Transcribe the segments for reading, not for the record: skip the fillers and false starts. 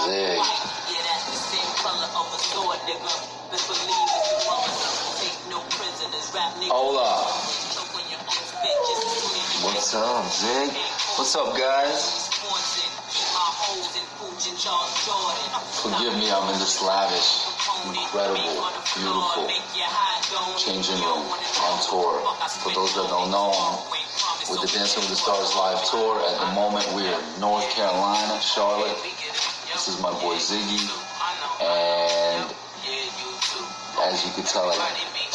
Sick. Hola. What's up, Zig? What's up, guys? Forgive me, I'm in this lavish, incredible, beautiful changing room on tour. For those that don't know, with the Dancing with the Stars live tour, at the moment we are in North Carolina, Charlotte. This is my boy Ziggy, and as you can tell, I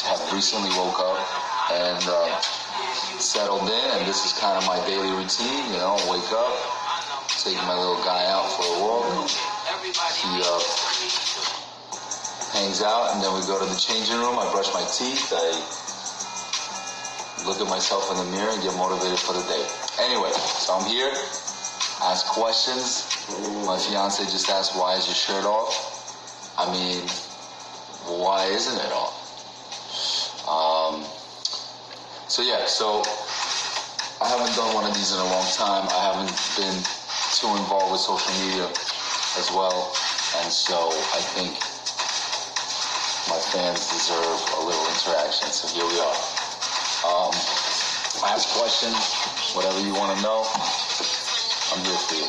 have recently woke up and settled in, and this is kind of my daily routine, you know, wake up, take my little guy out for a walk. He hangs out, and then we go to the changing room. I brush my teeth, I look at myself in the mirror and get motivated for the day. Anyway, so I'm here, ask questions. My fiance just asked, why is your shirt off? I mean, why isn't it off? So I haven't done one of these in a long time. I haven't been too involved with social media as well, and so I think my fans deserve a little interaction, so here we are. Ask questions, whatever you want to know, I'm here for you.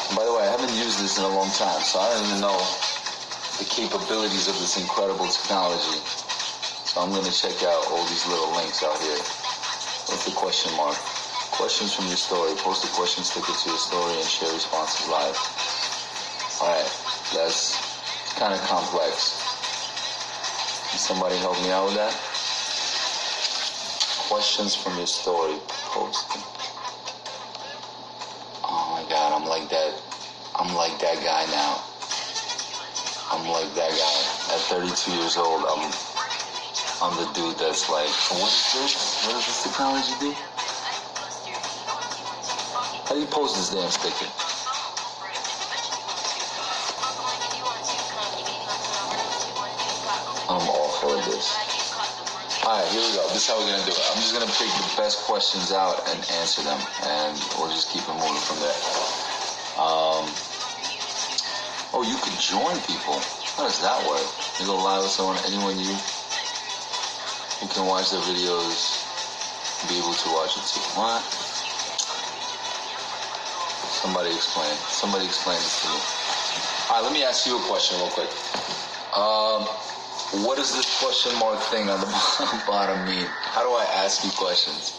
And by the way, I haven't used this in a long time, so I don't even know the capabilities of this incredible technology. So I'm going to check out all these little links out here. What's the question mark? Questions from your story. Post a question sticker to your story and share responses live. Alright, that's kind of complex. Can somebody help me out with that? Questions from your story. Posting. Oh my god, I'm like that guy now. I'm like that guy. At 32 years old, I'm the dude that's like, what is this? What does this technology do? How do you post this damn sticker? I'm awful at this. Alright, here we go. This is how we're going to do it. I'm just going to pick the best questions out and answer them, and we'll just keep it moving from there. Oh, you can join people. How does that work? You go live with someone, anyone you can watch their videos, be able to watch it too. What? Somebody explain this to me. Alright, let me ask you a question real quick. What does this question mark thing on the bottom mean? How do I ask you questions?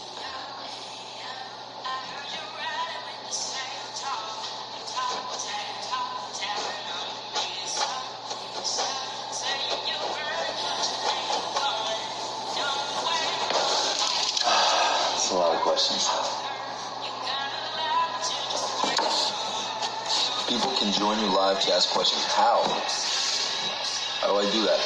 That's a lot of questions. People can join you live to ask questions. How? How do I do that?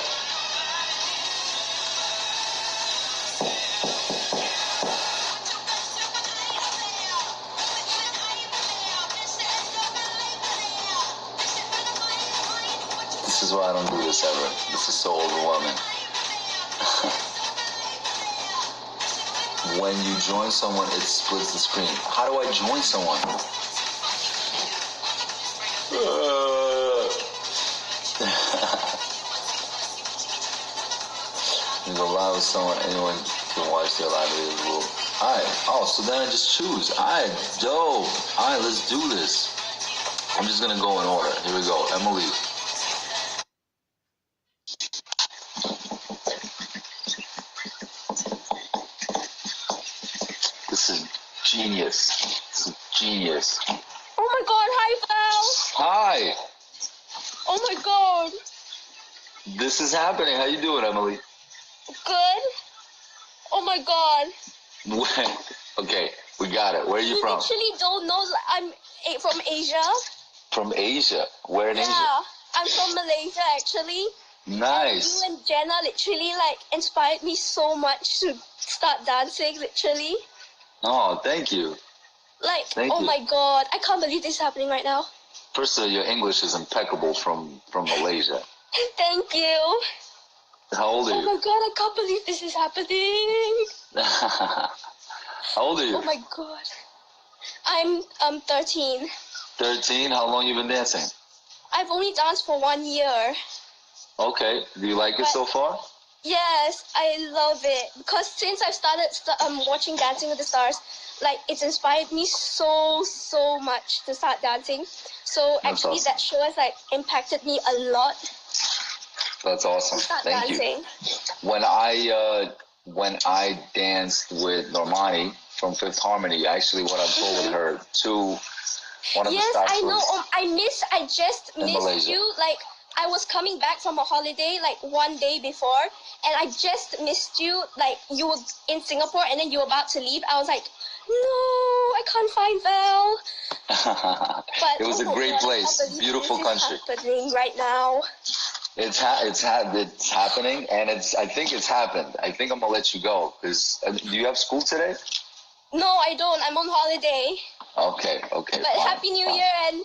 This is why I don't do this ever. This is so overwhelming. When you join someone, it splits the screen. How do I join someone? You go live with someone, anyone can watch their live video. Alright, so then I just choose. Alright, dope. Alright, let's do this. I'm just gonna go in order. Here we go. Emily. This is genius. This is genius. Oh my god, hi Val! Hi! Oh my god! This is happening. How you doing, Emily? Good? Oh my god. Okay, we got it. Where are you from? Literally don't know, I'm from Asia. From Asia? Where in Asia? Yeah, I'm from Malaysia actually. Nice. You and Jenna literally inspired me so much to start dancing, literally. Oh, thank you. Thank you. My god, I can't believe this is happening right now. First of all, your English is impeccable from Malaysia. Thank you. How old are you? Oh my god, I can't believe this is happening. How old are you? Oh my god. I'm 13. 13? How long you been dancing? I've only danced for 1 year. Okay. Do you like it so far? Yes, I love it because since I've started watching Dancing with the Stars, like it's inspired me so much to start dancing. So That's actually, awesome. that show has like impacted me a lot. That's awesome. To start Thank dancing. you. When I danced with Normani from Fifth Harmony, actually, what I told with her too. One of the Yes, stops I know. was I just in missed Malaysia. you. Like I was coming back from a holiday like 1 day before, and I just missed you. Like you were in Singapore, and then you were about to leave. I was like, no, I can't find Val. But it was a great place, beautiful country. It's happening right now. It's happening, and I think it's happened. I think I'm gonna let you go because do you have school today? No, I don't. I'm on holiday. Okay. But Fine, Happy New Year and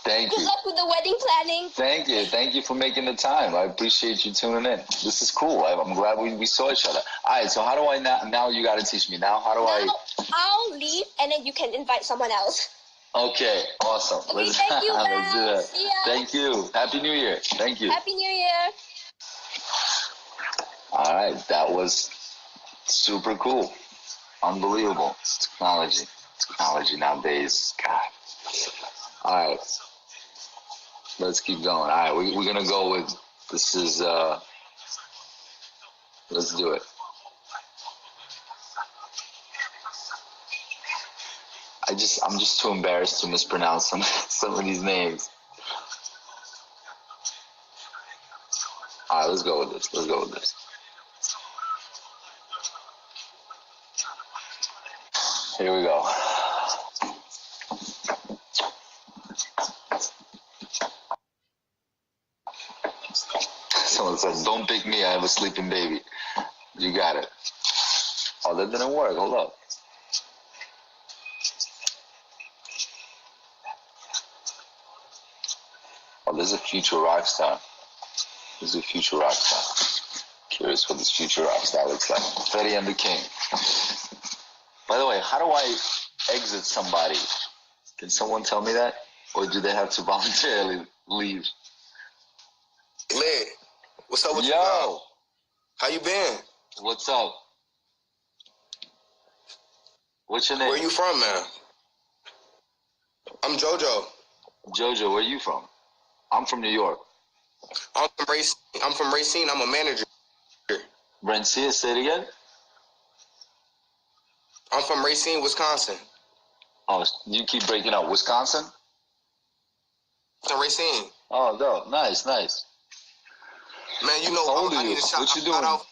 thank good you. luck with the wedding planning. Thank you for making the time. I appreciate you tuning in. This is cool. I'm glad we saw each other. All right, so how do I now you got to teach me. Now how do I'll leave and then you can invite someone else. Okay, awesome. Okay, thank you, let's do Val. that. See ya. Thank you. Happy New Year. Thank you. Happy New Year. All right, that was super cool. Unbelievable. Technology nowadays. God. All right. Let's keep going. All right, we're going to go with, this is, let's do it. I'm just too embarrassed to mispronounce some of these names. All right, let's go with this. Here we go. Someone says, don't pick me, I have a sleeping baby. You got it. Oh, that didn't work. Hold up. Oh, there's a future rock star. Curious what this future rock star looks like. Freddie and the King. By the way, how do I exit somebody? Can someone tell me that? Or do they have to voluntarily leave? Lit. What's up with you? Yo! How you been? What's up? What's your name? Where you from, man? I'm JoJo. Jojo, where you from? I'm from New York. I'm from Racine. I'm a manager. Brentsia, say it again? I'm from Racine, Wisconsin. Oh, you keep breaking up. Wisconsin? From Racine. Oh, no. Nice. Man, you know, How old are I you? need a shout What you doing? out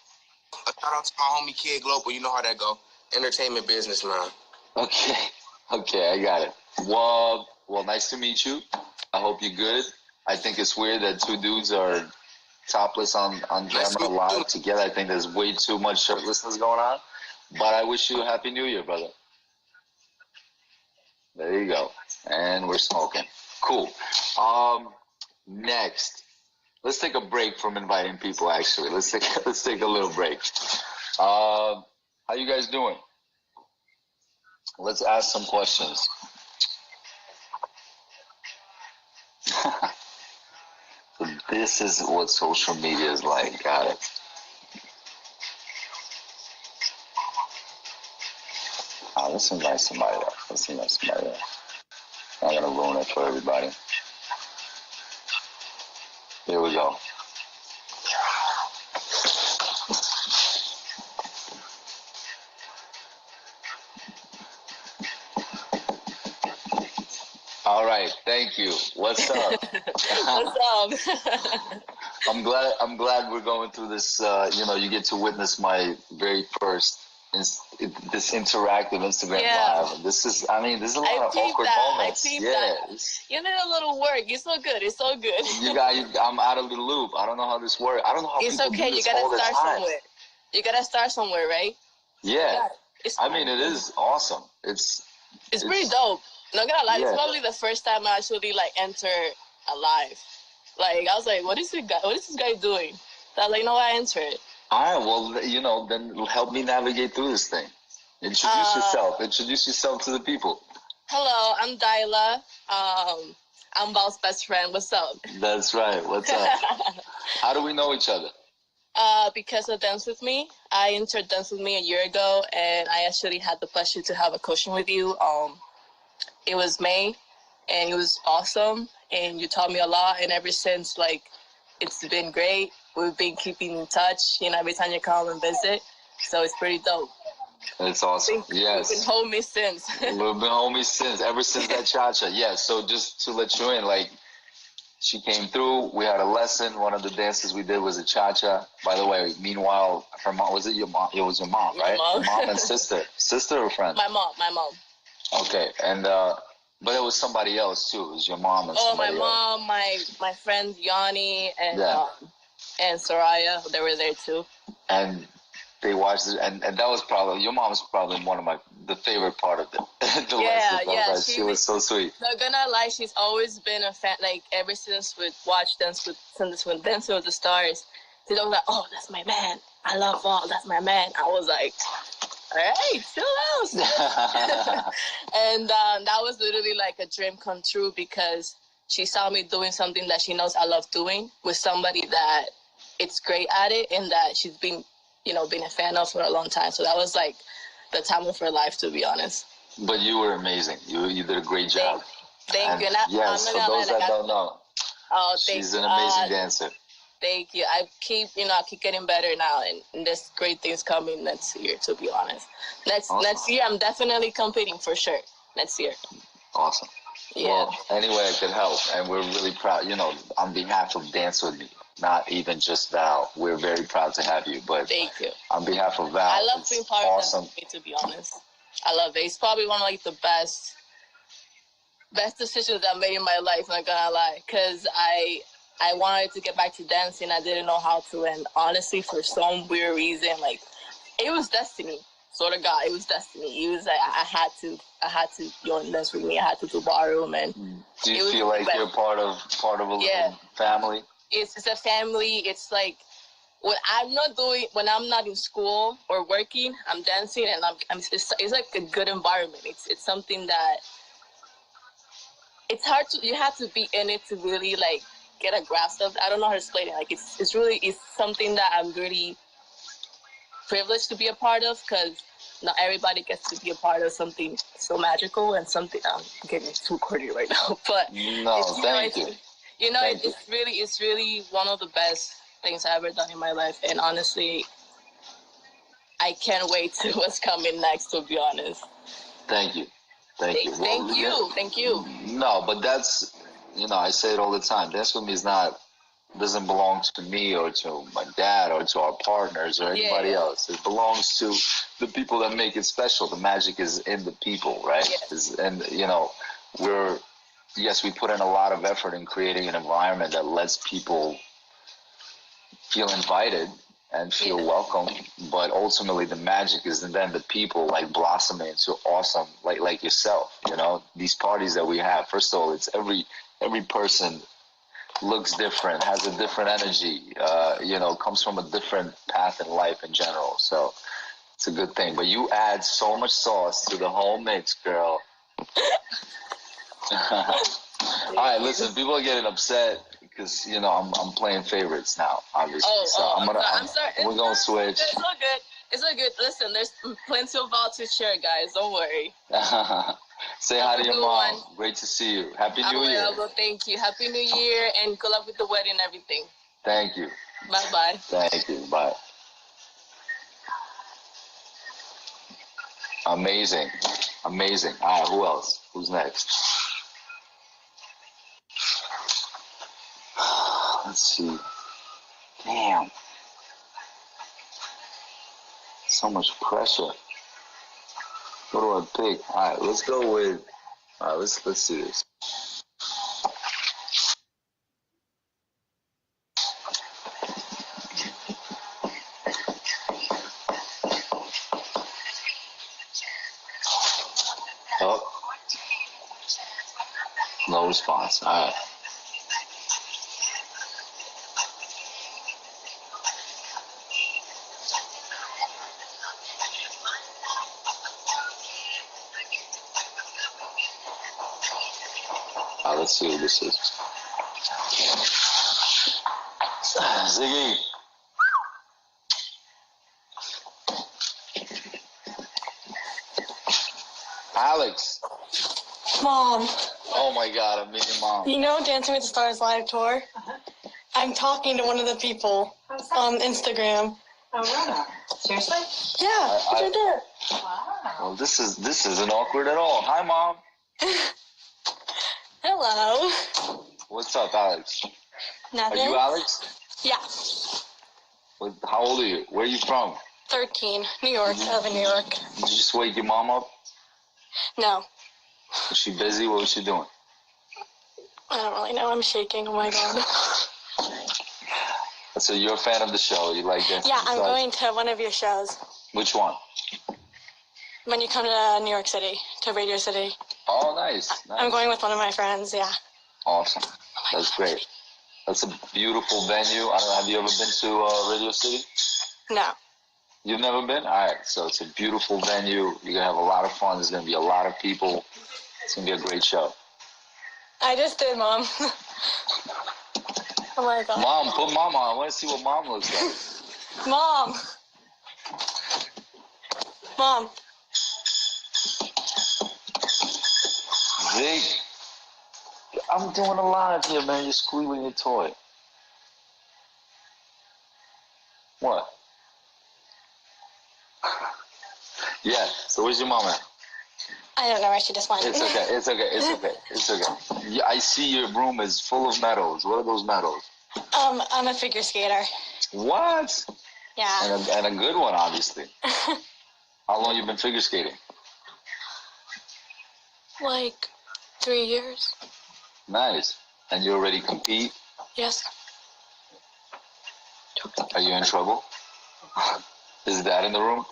to my homie Kid Global. You know how that go. Entertainment business, man. Okay, I got it. Well, nice to meet you. I hope you're good. I think it's weird that two dudes are topless on camera live together. I think there's way too much shirtlessness going on. But I wish you a happy new year, brother. There you go. And we're smoking. Cool. Next. Let's take a break from inviting people, actually. Let's take a little break. How you guys doing? Let's ask some questions. So this is what social media is like. Got it. Let's invite somebody else. I'm going to ruin it for everybody. Here we go. All right, thank you. What's up? What's up? I'm glad we're going through this. You get to witness my very first this interactive Instagram live. This is a lot of awkward moments. You need a little work. It's so good. I'm out of the loop. I don't know how this works. I don't know how it's people okay. do this You gotta all the start time. somewhere. You gotta start somewhere, right? Yeah. It is awesome. It's pretty dope. Not gonna lie, Yeah. it's probably the first time I actually enter a live. I was like, what is this guy doing? So I was like, no, I entered. All right, well, then help me navigate through this thing. Introduce yourself to the people. Hello, I'm Dyla. I'm Val's best friend. What's up? That's right. What's up? How do we know each other? Because of Dance With Me. I entered Dance With Me a year ago, and I actually had the pleasure to have a coaching with you. It was May, and it was awesome, and you taught me a lot, and ever since, like, it's been great. We've been keeping in touch, every time you come and visit, so it's pretty dope. It's awesome. Yes. We've been homies since. We've been homies since, ever since that cha-cha. Yes, so just to let you in, like, she came through, we had a lesson, one of the dances we did was a cha-cha. By the way, meanwhile, her mom, was it your mom? It was your mom, right? Mom. Mom and sister. Sister or friend? My mom. Okay, and, but it was somebody else too, it was your mom and somebody else. Oh, my mom, my friends Yanni and Soraya, they were there too. And they watched it, and that was probably, your mom was probably one of the favorite part of the lesson. Yeah. She was so sweet. Not gonna lie, she's always been a fan, like, ever since we watched Dancing with the Stars. She's always like, oh, that's my man. I love Val, that's my man. I was like, all right, chill out. And that was literally like a dream come true because she saw me doing something that she knows I love doing with somebody that it's great at it and that she's been a fan of for a long time. So that was like the time of her life, to be honest. But you were amazing. You did a great job. Thank you. Yes, for those that don't know, she's an amazing dancer. Thank you. I keep getting better now, and there's great things coming next year, to be honest. Next year, I'm definitely competing for sure. Next year. Awesome. Yeah. Well, anyway, I could help, and we're really proud, on behalf of Dance With Me, not even just Val. We're very proud to have you, but thank you. On behalf of Val, I love being part of Dance With Me, to be honest. I love it. It's probably one of like the best decisions I made in my life, not gonna lie, because I wanted to get back to dancing. I didn't know how to, and honestly, for some weird reason, like, it was destiny. Sort of God, it was destiny. It was like I had to Dance With Me. I had to do ballroom, and do you feel like you're part of a little family? It's a family. It's like when I'm not in school or working, I'm dancing, and it's like a good environment. It's something that it's hard to, you have to be in it to really like get a grasp of. I don't know how to explain it. Like it's something that I'm really privileged to be a part of, because not everybody gets to be a part of something so magical and something. I'm getting too corny right now, but no, thank you. It's really one of the best things I've ever done in my life, and honestly, I can't wait to what's coming next. To be honest. Thank you. Thank you. No, but that's, I say it all the time. Dance With Me doesn't belong to me or to my dad or to our partners or anybody else. It belongs to the people that make it special. The magic is in the people, right? Yes. And, we put in a lot of effort in creating an environment that lets people feel invited and feel welcome, but ultimately the magic is then the people like blossoming into awesome, like yourself, these parties that we have. First of all, it's every person looks different, has a different energy, comes from a different path in life in general. So it's a good thing. But you add so much sauce to the whole mix, girl. All right, listen, people are getting upset because I'm playing favorites now, obviously. We're gonna switch. It's all good. Listen, there's plenty of Val to share, guys. Don't worry. Say hi to your mom. Great to see you. Happy New Year. Well, thank you. Happy New Year, and good luck with the wedding and everything. Thank you. Bye-bye. Thank you. Bye. Amazing. All right, who else? Who's next? Let's see. Damn. So much pressure. What do I pick? All right, let's go with. All right, let's see this. Oh, no response. All right. Let's see what this is. Ziggy. Alex. Mom. Oh my God, I'm meeting Mom. You know Dancing with the Stars live tour? I'm talking to one of the people on Instagram. Oh, wow. Seriously? Yeah, it's right there. Wow. Well, this isn't awkward at all. Hi, Mom. Hello. What's up, Alex? Nothing. Are you Alex? Yeah. How old are you? Where are you from? 13. New York. I live in New York. Did you just wake your mom up? No. Was she busy? What was she doing? I don't really know. I'm shaking. Oh my God. So you're a fan of the show? You like Dancing Yeah, with the I'm Stars? going to one of your shows. Which one? When you come to New York City, to Radio City. Oh, nice. I'm going with one of my friends, yeah. Awesome. That's great. That's a beautiful venue. I don't know, have you ever been to Radio City? No. You've never been? All right. So it's a beautiful venue. You're going to have a lot of fun. There's going to be a lot of people. It's going to be a great show. I just did, Mom. Oh my God. Mom, put Mom on. I want to see what Mom looks like. Mom. Mom. Zig, I'm doing a live here, man. You're squealing your toy. What? Yeah, so where's your mom at? I don't know where she just went. It's okay, it's okay, it's okay, it's okay. Yeah, I see your room is full of medals. What are those medals? I'm a figure skater. What? Yeah. And a good one, obviously. How long you been figure skating? Like 3 years. Nice. And you already compete? Yes. Are you in trouble? Is Dad in the room?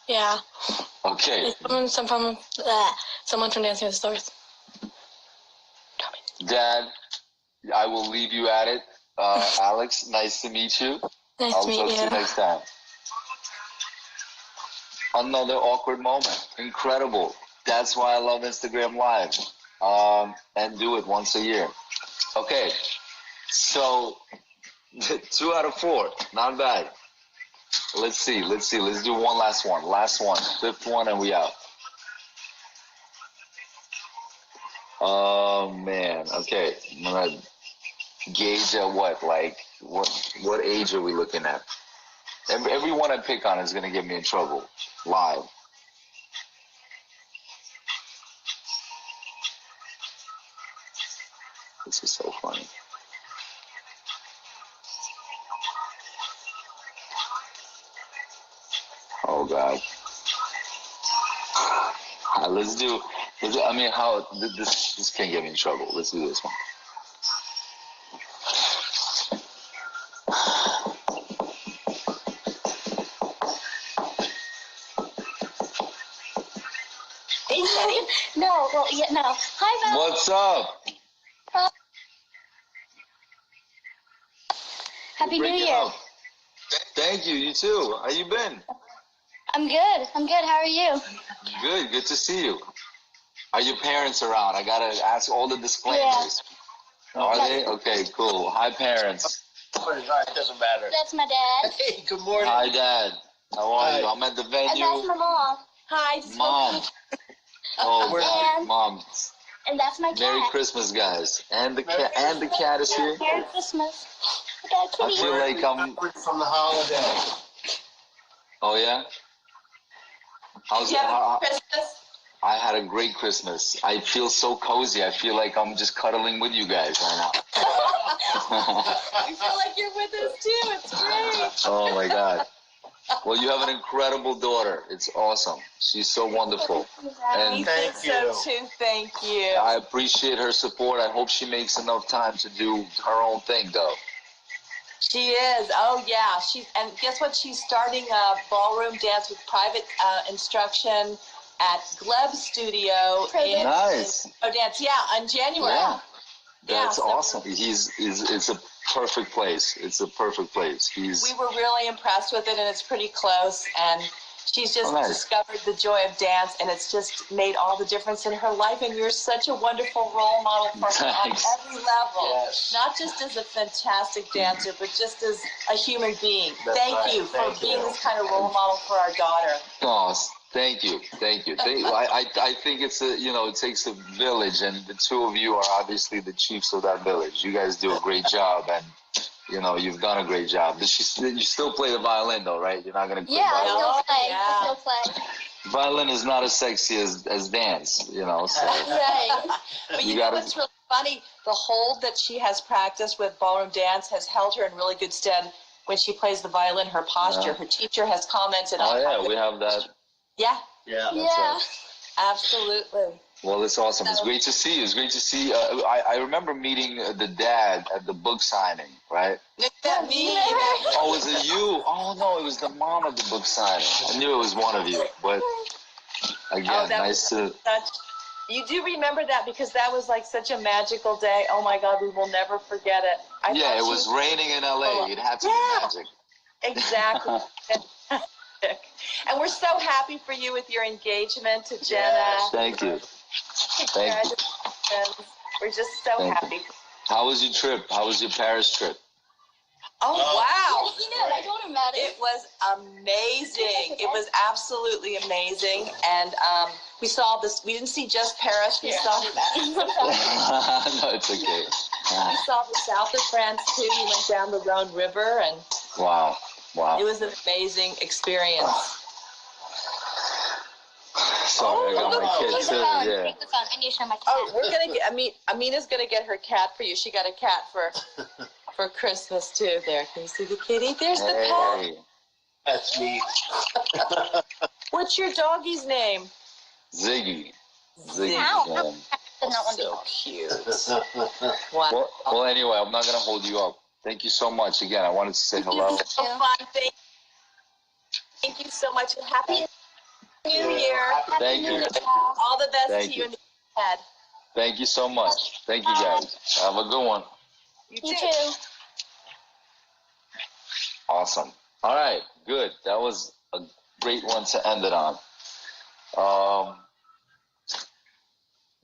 Yeah. Okay. Someone from Dancing with the Stars. Dad, I will leave you at it. Alex, nice to meet you. Nice I'll to meet talk to you you. next time. Another awkward moment. Incredible. That's why I love Instagram Live. And do it once a year. Okay. So, 2 out of 4. Not bad. Let's see. Let's do one last one. Last one. 5th one and we out. Oh, man. Okay. I'm going to gauge at what? Like, what age are we looking at? Everyone I pick on is going to get me in trouble. Live. This is so funny. Oh, God. Let's do, I mean, how, this can't get me in trouble. Let's do this one. No, well, yeah, no. Hi, Val. What's up? Happy New Break it Year. up. Thank you. You too. How you been? I'm good. How are you? Good to see you. Are your parents around? I gotta ask all the disclaimers. Yeah. Are they? Okay, cool. Hi, parents. It doesn't matter. That's my dad. Hey, good morning. Hi, Dad. How are you? I'm at the And that's venue. my mom. Hi. Mom. Oh, God. And- Mom. And that's my cat. Merry Christmas, guys. And the cat is here. Merry Christmas. I got a I kitty. feel like I'm. From the holiday. Oh yeah. How's it? Christmas? I had a great Christmas. I feel so cozy. I feel like I'm just cuddling with you guys right now. I feel like you're with us too. It's great. Oh my God. Well, you have an incredible daughter. It's awesome. She's so wonderful. And Thank you. too. Thank you. I appreciate her support. I hope she makes enough time to do her own thing, though. She is. Oh, yeah. And guess what? She's starting a ballroom dance with private instruction at Gleb Studio. Nice. Oh, dance. Yeah, in January. Yeah. That's so- awesome. It's a perfect place. It's a perfect place. We were really impressed with it, and it's pretty close. And She's just Nice. discovered the joy of dance, and it's just made all the difference in her life. And you're such a wonderful role model for her on Thanks. every level. Yes. Not just as a fantastic dancer, but just as a human being. That's Thank right. you for Thank being you. this kind of role model for our daughter. Oh, thank you. I think it's it takes a village, and the two of you are obviously the chiefs of that village. You guys do a great job, and you've done a great job. You still play the violin though, right? You're not gonna quit Yeah, I violin. still play. Yeah. I still play. Violin is not as sexy as dance, so Right. But You you know gotta- what's really funny? The hold that she has practiced with ballroom dance has held her in really good stead when she plays the violin. Her posture. Yeah. Her teacher has commented on oh how yeah, good- we have that. Yeah, Yeah. Yeah. absolutely. Well, it's awesome. It's great to see you. It's great to see. I remember meeting the dad at the book signing, right? Look at me. Oh, was it you? Oh no, it was the mom at the book signing. I knew it was one of you, but again, Oh, that nice to. You do remember that because that was like such a magical day. Oh my God, we will never forget it. I Yeah, thought it she was raining in LA. It had to Yeah. be magic. Exactly. Fantastic. And we're so happy for you with your engagement to Jenna. Yes. Thank you. Thank you. Congratulations. We're just so Thank you. happy. How was your trip? How was your Paris trip? Oh, wow. You know, I told him about it. It was amazing. It was absolutely amazing. And we saw this. We didn't see just Paris. We saw No, it's okay. we saw the south of France too. We went down the Rhone River, and Wow. it was an amazing experience. Sorry, I got my Take kid the too. phone. Yeah. Take the phone. I need to show my cat. Oh, we're gonna get. Amina's gonna get her cat for you. She got a cat for Christmas too. There, can you see the kitty? There's the cat. Hey, That's neat. What's your doggy's name? Ziggy. Ziggy. Ow. Yeah. But not one So before. cute. Wow. Well, anyway, I'm not gonna hold you up. Thank you so much. Again, I wanted to say hello. So fun. Thank you so much. Happy New Year. Thank you. All the best Thank to you. you in the head. Thank you so much. Thank you, guys. Have a good one. You too. Awesome. All right, good. That was a great one to end it on.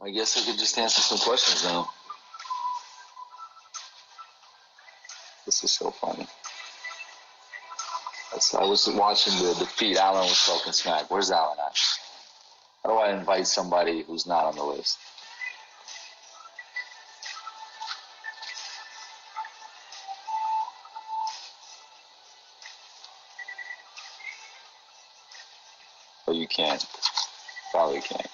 I guess I could just answer some questions now. This is so funny. I was watching the feed. Alan was talking smack. Where's Alan at? How do I invite somebody who's not on the list? Oh, you can't. Probably can't.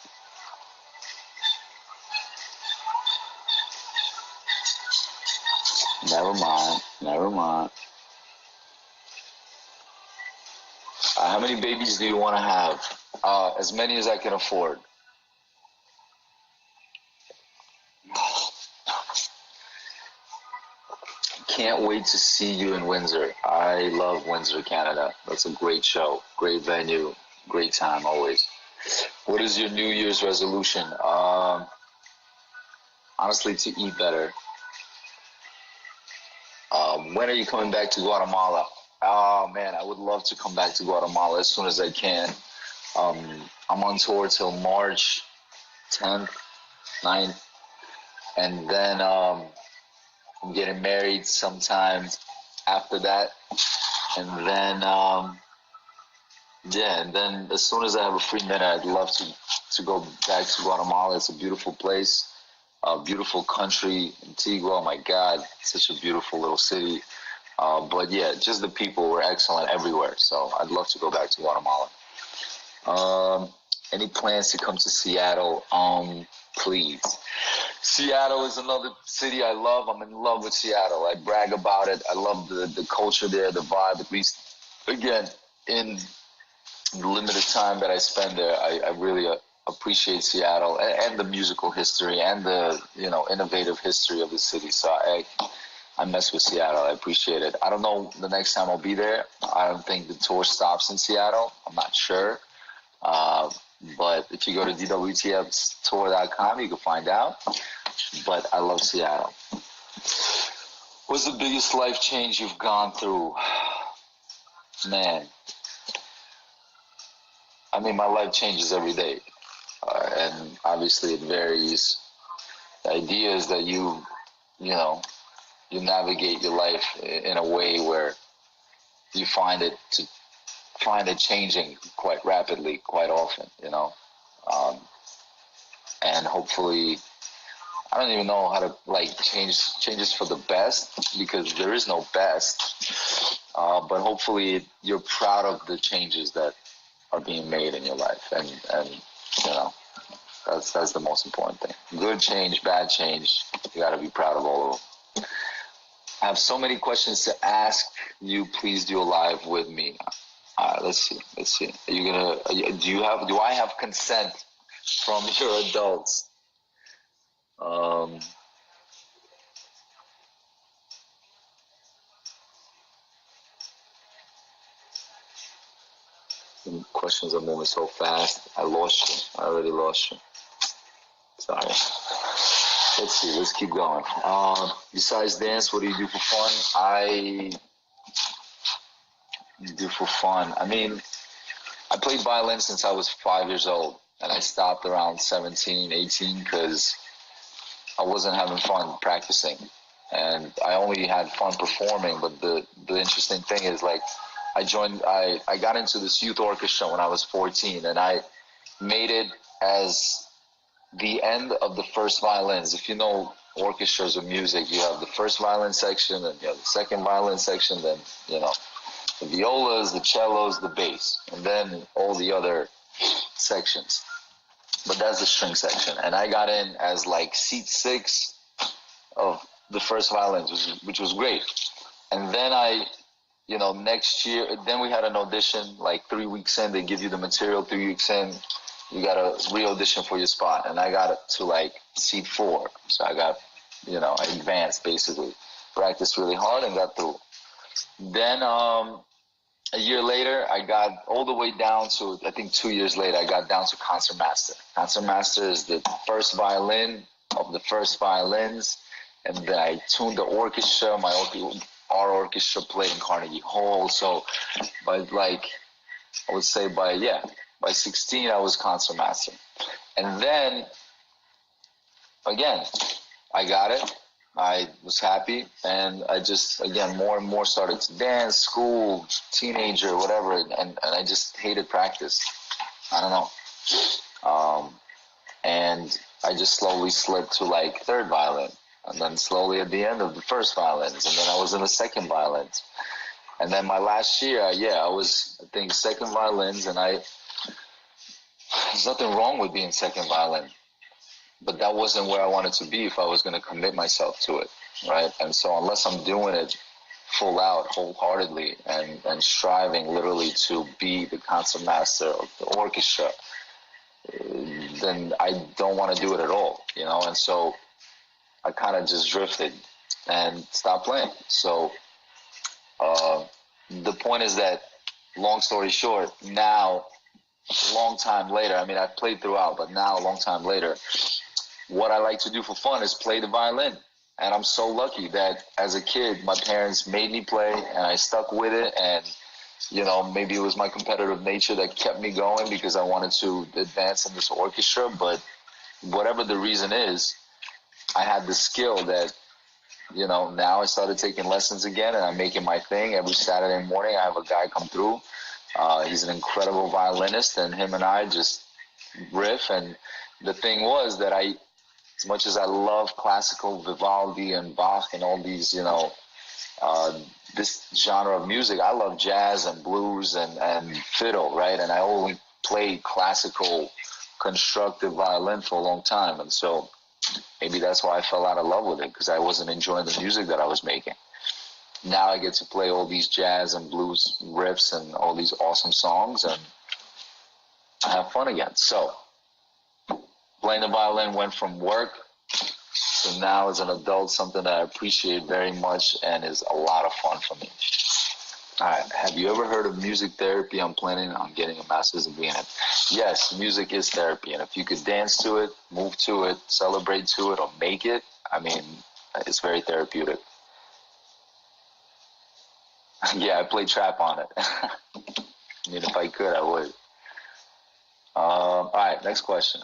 Never mind. Never mind. How many babies do you want to have? As many as I can afford. Can't wait to see you in Windsor. I love Windsor, Canada. That's a great show, great venue, great time always. What is your New Year's resolution? Honestly, to eat better. When are you coming back to Guatemala? Oh man, I would love to come back to Guatemala as soon as I can. I'm on tour till March 10th, 9th, and then I'm getting married sometime after that, and then and then as soon as I have a free minute, I'd love to go back to Guatemala. It's a beautiful place, a beautiful country. Antigua, oh my God, such a beautiful little city. But yeah, just the people were excellent everywhere. So I'd love to go back to Guatemala. Any plans to come to Seattle? Please. Seattle is another city I love. I'm in love with Seattle. I brag about it. I love the culture there, the vibe. At least, again, in the limited time that I spend there, I really appreciate Seattle and the musical history and the innovative history of the city. So I mess with Seattle. I appreciate it. I don't know the next time I'll be there. I don't think the tour stops in Seattle. I'm not sure. But if you go to dwtftour.com, you can find out. But I love Seattle. What's the biggest life change you've gone through? Man. I mean, my life changes every day. And obviously it varies. The idea is that you navigate your life in a way where you find it changing quite rapidly, quite often, and hopefully, I don't even know how to changes for the best, because there is no best, but hopefully you're proud of the changes that are being made in your life, and that's the most important thing. Good change, bad change, you got to be proud of all of them. I have so many questions to ask you. Please do a live with me. Let's see. Are you gonna? Do I have consent from your adults? Questions are moving so fast. I lost you. I already lost you. Sorry. Let's see. Let's keep going. Besides dance, what do you do for fun? I mean, I played violin since I was 5 years old, and I stopped around 17, 18 because I wasn't having fun practicing, and I only had fun performing. But the interesting thing is, I got into this youth orchestra when I was 14, and I made it as the end of the first violins. If you know orchestras of music, you have the first violin section, and you have the second violin section, then, the violas, the cellos, the bass, and then all the other sections. But that's the string section. And I got in as seat 6 of the first violins, which was great. And then next year, then we had an audition, 3 weeks in, they give you the material, 3 weeks in, you got to re-audition for your spot. And I got it to seat 4. So I got, I advanced basically, practiced really hard and got through. Then a year later, I got all the way down to, I think 2 years later, I got down to concertmaster. Concertmaster is the first violin of the first violins. And then I tuned the orchestra. Our orchestra played in Carnegie Hall. So by I would say by 16, I was concertmaster. And then, again, I got it. I was happy, and I just, again, more and more started to dance, school, teenager, whatever, and I just hated practice. I don't know. And I just slowly slipped to third violin, and then slowly at the end of the first violins, and then I was in the second violins. And then my last year, I was, I think, second violins, and there's nothing wrong with being second violin. But that wasn't where I wanted to be if I was going to commit myself to it, right? And so unless I'm doing it full out, wholeheartedly, and striving literally to be the concertmaster of the orchestra, then I don't want to do it at all, And so I kind of just drifted and stopped playing. So the point is that, long story short, now, a long time later, I mean, I played throughout, but now, a long time later, what I like to do for fun is play the violin. And I'm so lucky that as a kid, my parents made me play, and I stuck with it. And, maybe it was my competitive nature that kept me going because I wanted to advance in this orchestra. But whatever the reason is, I had the skill that, now I started taking lessons again, and I'm making my thing. Every Saturday morning, I have a guy come through. He's an incredible violinist, and him and I just riff. And the thing was that as much as I love classical, Vivaldi and Bach and all these, this genre of music, I love jazz and blues and fiddle, right? And I only played classical constructive violin for a long time. And so maybe that's why I fell out of love with it, because I wasn't enjoying the music that I was making. Now I get to play all these jazz and blues riffs and all these awesome songs, and I have fun again. So playing the violin went from work to now as an adult, something that I appreciate very much and is a lot of fun for me. All right. Have you ever heard of music therapy? I'm planning on getting a master's degree in it. Yes, music is therapy. And if you could dance to it, move to it, celebrate to it, or make it, I mean, it's very therapeutic. Yeah, I play trap on it. I mean, if I could, I would. All right, next question.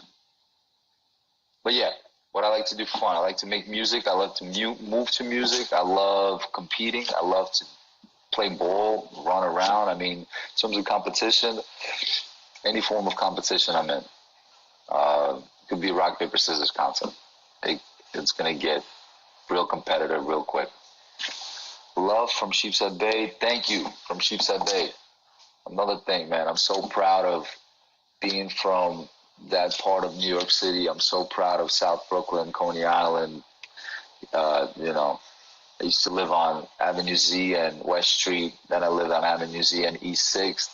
But yeah, what I like to do for fun, I like to make music. I love to move to music. I love competing. I love to play ball, run around. I mean, in terms of competition, any form of competition I'm in. It could be a rock, paper, scissors contest. It's going to get real competitive real quick. Love from Sheepshead Bay. Thank you from Sheepshead Bay. Another thing, man, I'm so proud of being from that part of New York City. I'm so proud of South Brooklyn, Coney Island. You know, I used to live on Avenue Z and West Street. Then I lived on Avenue Z and East 6th.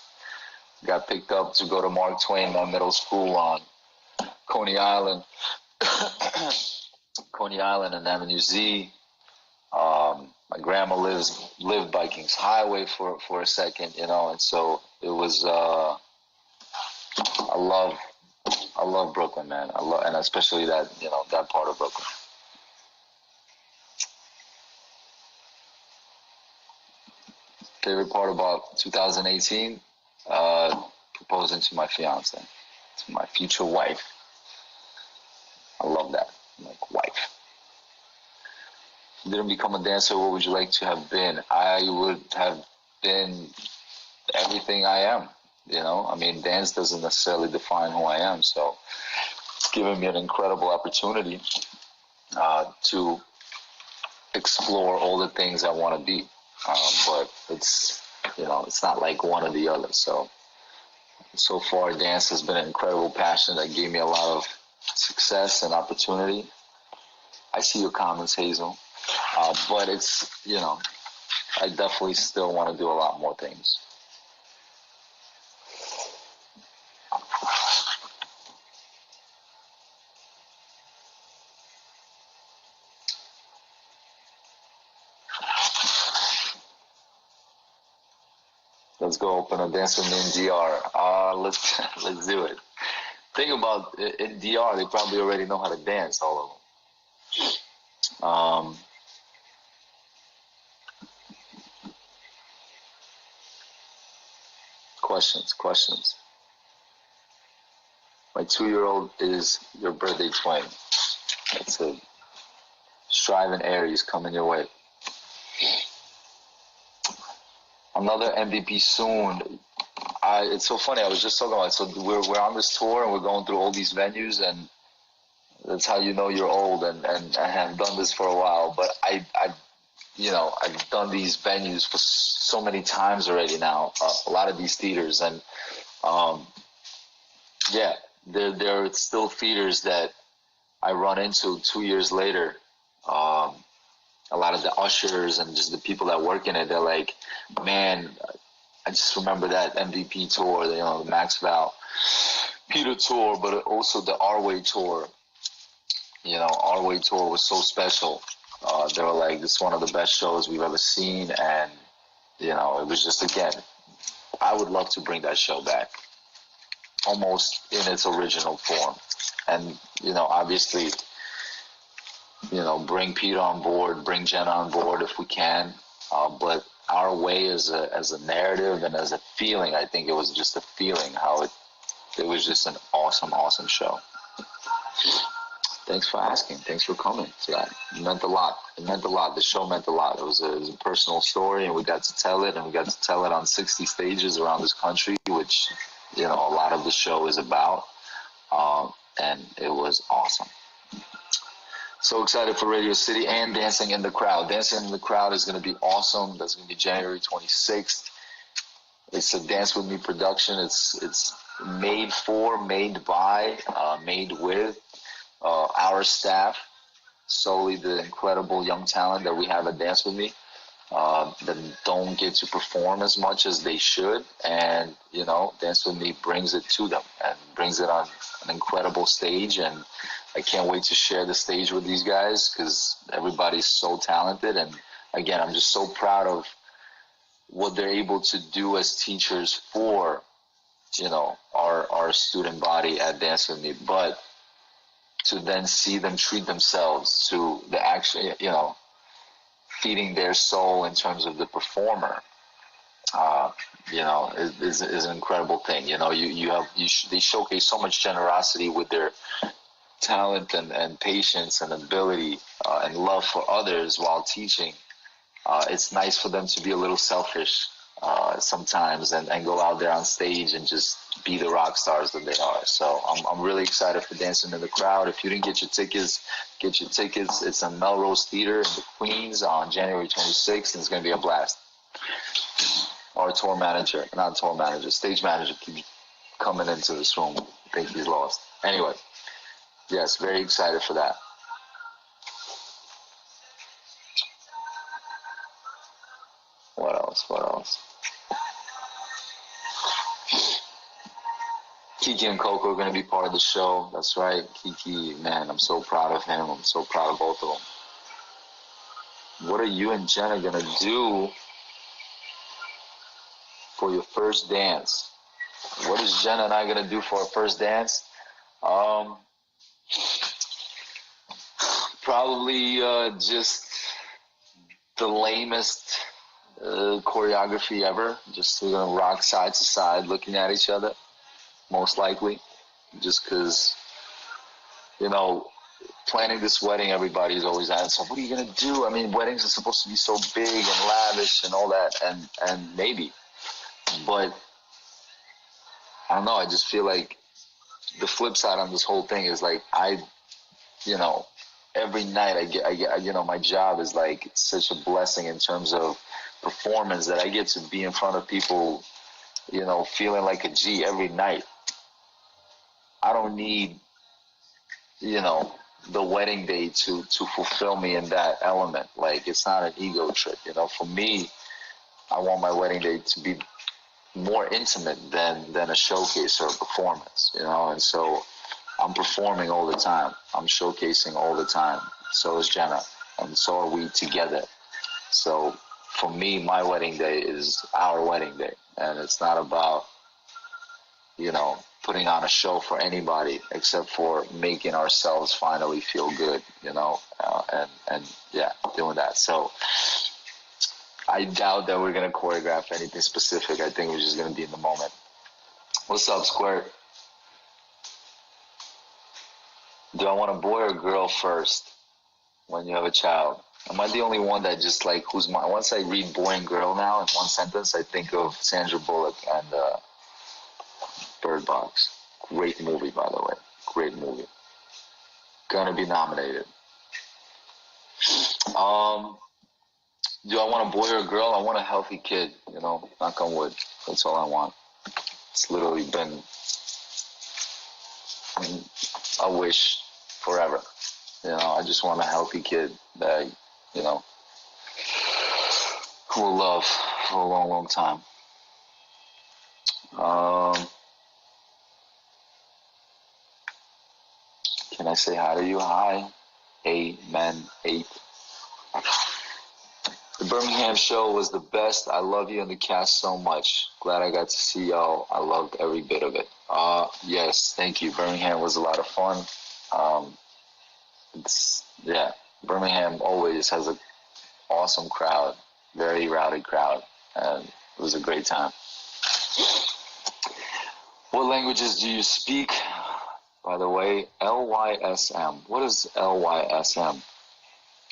Got picked up to go to Mark Twain, my middle school on Coney Island. Coney Island and Avenue Z. My grandma lived by Kings Highway for a second, you know, and so it was. I love Brooklyn, man. And especially that, you know, that part of Brooklyn. Favorite part about 2018? Proposing to my fiance, to my future wife. I love that. I'm like, wife. If you didn't become a dancer, what would you like to have been? I would have been everything I am. You know, I mean, dance doesn't necessarily define who I am. So it's given me an incredible opportunity to explore all the things I want to be. But it's, you know, it's not like one or the other. So far, dance has been an incredible passion that gave me a lot of success and opportunity. I see your comments, Hazel. But it's, you know, I definitely still want to do a lot more things. Let's go open a dance with me in DR. Let's do it. Think about in DR, they probably already know how to dance, all of them. Questions. My 2-year-old is your birthday twin. That's a striving Aries coming your way. Another MVP soon. It's so funny. I was just talking about it. So we're on this tour and we're going through all these venues, and that's how you know you're old. And I have done this for a while, but I've done these venues for so many times already now. A lot of these theaters, and yeah, there are still theaters that I run into 2 years later. A lot of the ushers and just the people that work in it, they're like, man, I just remember that MVP tour, you know, the Max Val Peter tour, but also the Our Way tour. You know, Our Way tour was so special. They were like, this is one of the best shows we've ever seen. And, you know, it was just, again, I would love to bring that show back almost in its original form. And, you know, obviously, you know, bring Peter on board, bring Jenna on board if we can. But Our Way as a narrative and as a feeling, I think it was just a feeling how it was just an awesome show. Thanks for asking. Thanks for coming to that. It meant a lot. The show meant a lot. It was a personal story, and we got to tell it, and we got to tell it on 60 stages around this country, which, you know, a lot of the show is about. And it was awesome. So excited for Radio City and Dancing in the Crowd. Dancing in the Crowd is going to be awesome. That's going to be January 26th. It's a Dance With Me production. It's made by, made with our staff, solely the incredible young talent that we have at Dance With Me that don't get to perform as much as they should. And, you know, Dance With Me brings it to them and brings it on an incredible stage. And I can't wait to share the stage with these guys because everybody's so talented. And again, I'm just so proud of what they're able to do as teachers for, you know, our student body at Dance With Me. But to then see them treat themselves to the actual, you know, feeding their soul in terms of the performer, is an incredible thing. They showcase so much generosity with their talent and patience and ability and love for others while teaching. It's nice for them to be a little selfish sometimes and go out there on stage and just be the rock stars that they are. So I'm really excited for Dancing in the Crowd. If you didn't get your tickets, get your tickets. It's in Melrose Theater in the Queens on January 26th, and it's going to be a blast. Our stage manager keeps coming into this room. I think he's lost. Anyway, yes, very excited for that. What else? Kiki and Coco are going to be part of the show. That's right. Kiki, man, I'm so proud of him. I'm so proud of both of them. What are you and Jenna going to do for your first dance? What is Jenna and I going to do for our first dance? Probably just the lamest choreography ever. Just we're going to rock side to side looking at each other. Most likely, just because, planning this wedding, everybody's always asking, what are you going to do? I mean, weddings are supposed to be so big and lavish and all that, and maybe. But, I don't know, I just feel like the flip side on this whole thing is like, every night I get my job is like such a blessing in terms of performance that I get to be in front of people, feeling like a G every night. I don't need, the wedding day to fulfill me in that element. Like, it's not an ego trip, For me, I want my wedding day to be more intimate than a showcase or a performance, And so I'm performing all the time. I'm showcasing all the time. So is Jenna, and so are we together. So for me, my wedding day is our wedding day, and it's not about, putting on a show for anybody except for making ourselves finally feel good, and doing that. So I doubt that we're going to choreograph anything specific. I think we're just going to be in the moment. What's up, Squirt? Do I want a boy or girl first when you have a child? Am I the only one that just like, once I read boy and girl now in one sentence, I think of Sandra Bullock and Bird Box. Great movie, by the way. Great movie. Gonna be nominated. Do I want a boy or a girl? I want a healthy kid, knock on wood. That's all I want. It's literally been a wish forever. I just want a healthy kid that, who will love for a long, long time. Can I say hi to you? Hi. Amen. 8. The Birmingham show was the best. I love you and the cast so much. Glad I got to see y'all. I loved every bit of it. Yes, thank you. Birmingham was a lot of fun. Birmingham always has an awesome crowd, very rowdy crowd, and it was a great time. What languages do you speak? By the way, LYSM. What is LYSM?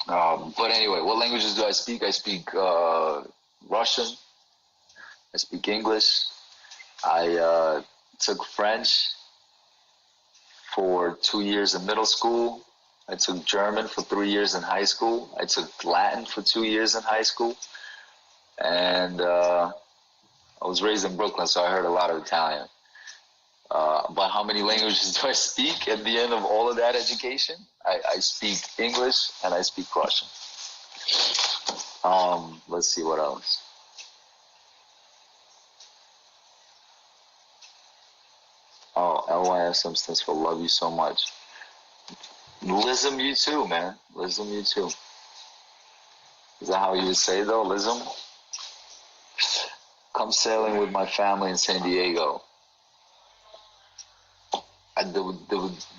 But anyway, what languages do I speak? I speak Russian. I speak English. I took French for 2 years in middle school. I took German for 3 years in high school. I took Latin for 2 years in high school. And I was raised in Brooklyn, so I heard a lot of Italian. But how many languages do I speak at the end of all of that education? I speak English and I speak Russian. Let's see what else. Oh, LYSM stands for love you so much. Lism you too, man. Lism you too. Is that how you would say though, Lism? Come sailing with my family in San Diego. There would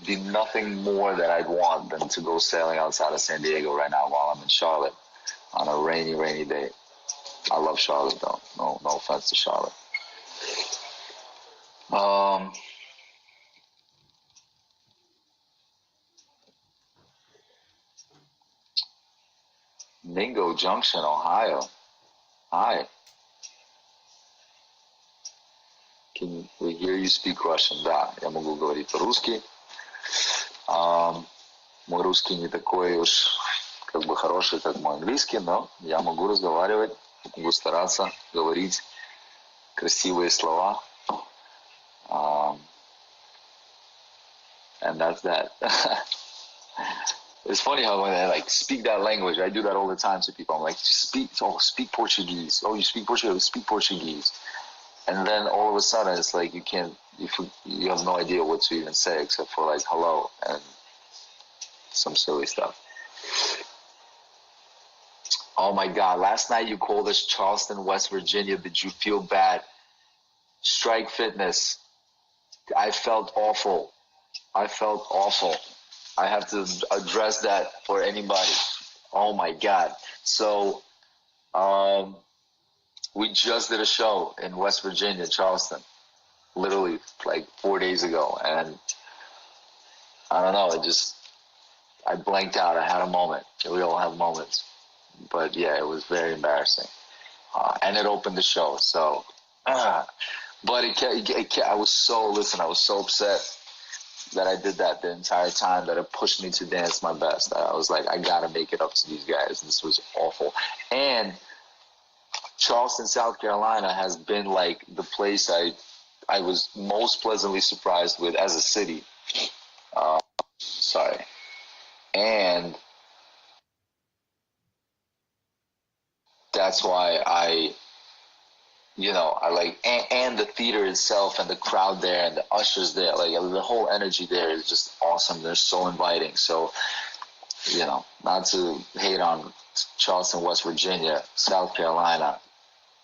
be nothing more that I'd want than to go sailing outside of San Diego right now while I'm in Charlotte on a rainy, rainy day. I love Charlotte though. No offense to Charlotte. Mingo Junction, Ohio. Hi. Can we hear you speak Russian? Да, я могу говорить по-русски. Мой русский не такой уж как бы хороший, как мой английский, но я могу разговаривать, могу стараться говорить красивые слова. And that's that. It's funny how when I like speak that language, I do that all the time to people. I'm like, just speak Portuguese. Oh, you speak Portuguese? Speak Portuguese. And then all of a sudden, it's like you have no idea what to even say except for like hello and some silly stuff. Oh my God! Last night you called us Charleston, West Virginia. Did you feel bad? Strike Fitness. I felt awful. I have to address that for anybody. Oh my God. So, we just did a show in West Virginia, Charleston, literally like 4 days ago. And I don't know, I blanked out. I had a moment. We all have moments. But yeah, it was very embarrassing. And it opened the show. So, but I was so upset that I did that the entire time, that it pushed me to dance my best. I was like, I gotta make it up to these guys. This was awful. And Charleston, South Carolina has been like the place I was most pleasantly surprised with as a city. And that's why I like, and the theater itself and the crowd there and the ushers there, like the whole energy there is just awesome. They're so inviting. So, not to hate on Charleston, West Virginia, South Carolina.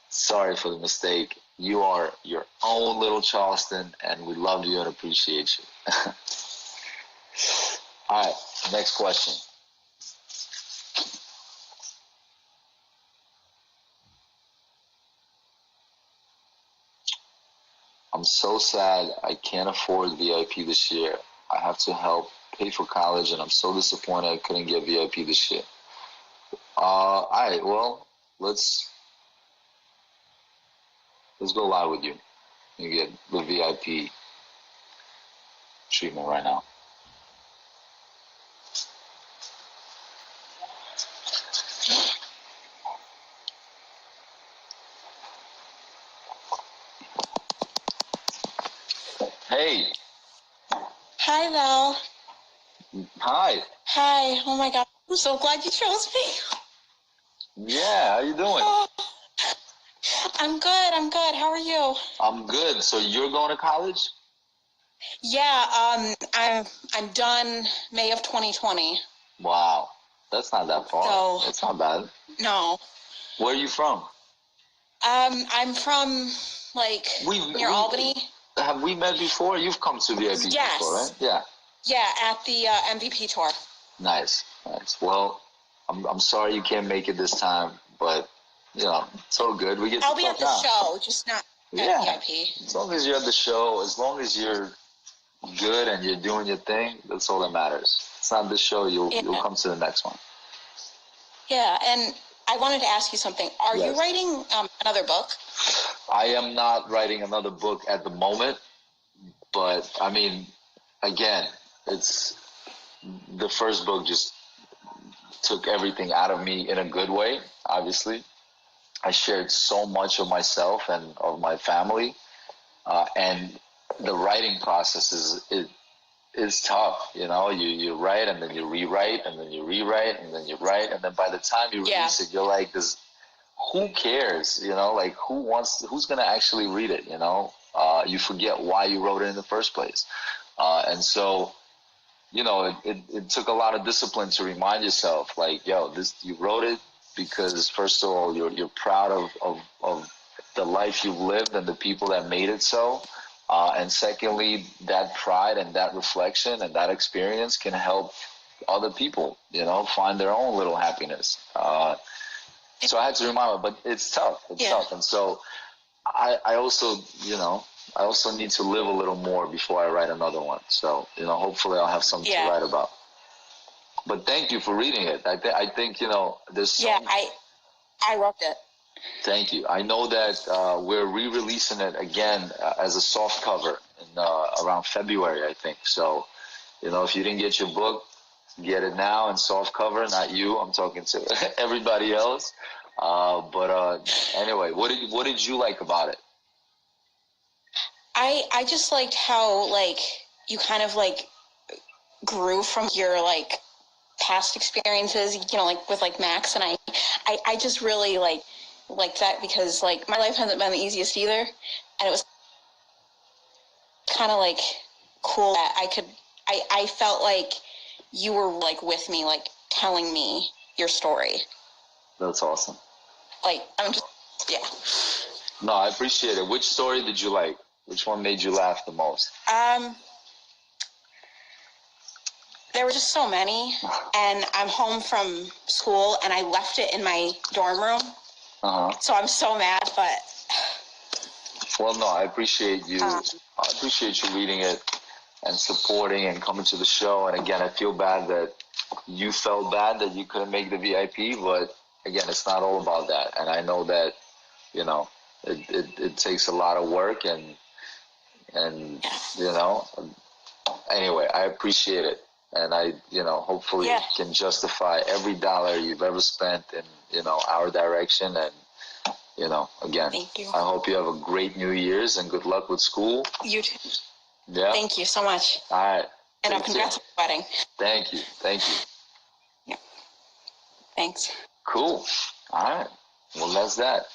Sorry for the mistake. You are your own little Charleston, and we love you and appreciate you. All right, next question. I'm so sad I can't afford VIP this year. I have to help pay for college, and I'm so disappointed I couldn't get VIP this year. All right, well, let's go live with you. You get the VIP treatment right now. Hey. Hi, Val. Hi. Hi. Oh my God. I'm so glad you chose me. Yeah, how you doing? Oh, I'm good. How are you? I'm good. So you're going to college? Yeah, I'm done May of 2020. Wow. That's not that far. So, that's not bad. No. Where are you from? I'm from near Albany. Have we met before? You've come to VIP before, right? Yeah. Yeah, at the MVP tour. Nice. Well, I'm sorry you can't make it this time, but it's all good. We get. I'll be at the show, just not at VIP. As long as you're at the show, as long as you're good and you're doing your thing, that's all that matters. It's not the show. You'll come to the next one. Yeah, and I wanted to ask you something. Are you writing another book? I am not writing another book at the moment, but I mean, again, it's the first book just took everything out of me in a good way. Obviously, I shared so much of myself and of my family, and the writing process is tough. You write and then you rewrite and then you rewrite and then you write, and then by the time you release it, you're like, who cares? Who's gonna actually read it? You forget why you wrote it in the first place, and so it took a lot of discipline to remind yourself, like, you wrote it because first of all you're proud of the life you've lived and the people that made it so, and secondly, that pride and that reflection and that experience can help other people find their own little happiness. So I had to remind her, but it's tough. It's tough. And so I also, I also need to live a little more before I write another one. So, hopefully I'll have something to write about. But thank you for reading it. I think, there's so I loved it. Thank you. I know that we're re-releasing it again as a soft cover in around February, I think. So, if you didn't get your book, get it now in soft cover. Not you. I'm talking to everybody else. But anyway, what did you like about it? I just liked how you kind of grew from your past experiences, with Max, and I just really like that because my life hasn't been the easiest either, and it was kind of cool that I felt like you were with me, telling me your story. That's awesome. I'm just No, I appreciate it. Which story did you like? Which one made you laugh the most? There were just so many, and I'm home from school, and I left it in my dorm room. So I'm so mad, but... Well, no, I appreciate you. I appreciate you reading it and supporting and coming to the show. And again, I feel bad that you felt bad that you couldn't make the VIP, but again, it's not all about that. And I know that, it takes a lot of work and anyway, I appreciate it. And I, hopefully can justify every dollar you've ever spent in, our direction. And, again, thank you. I hope you have a great New Year's and good luck with school. You too. Yeah. Thank you so much. All right. And congrats on the wedding. Thank you. Yeah. Thanks. Cool. All right. Well, that's that.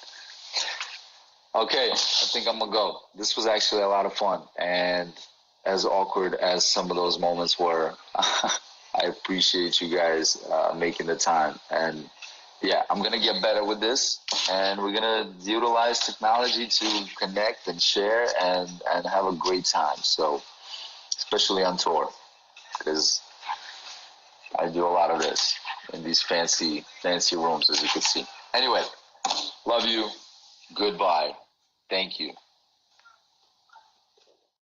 Okay. I think I'm going to go. This was actually a lot of fun. And as awkward as some of those moments were, I appreciate you guys making the time. And yeah, I'm going to get better with this. And we're going to utilize technology to connect and share and have a great time. So, especially on tour, because I do a lot of this in these fancy rooms, as you can see. Anyway, love you. Goodbye. Thank you.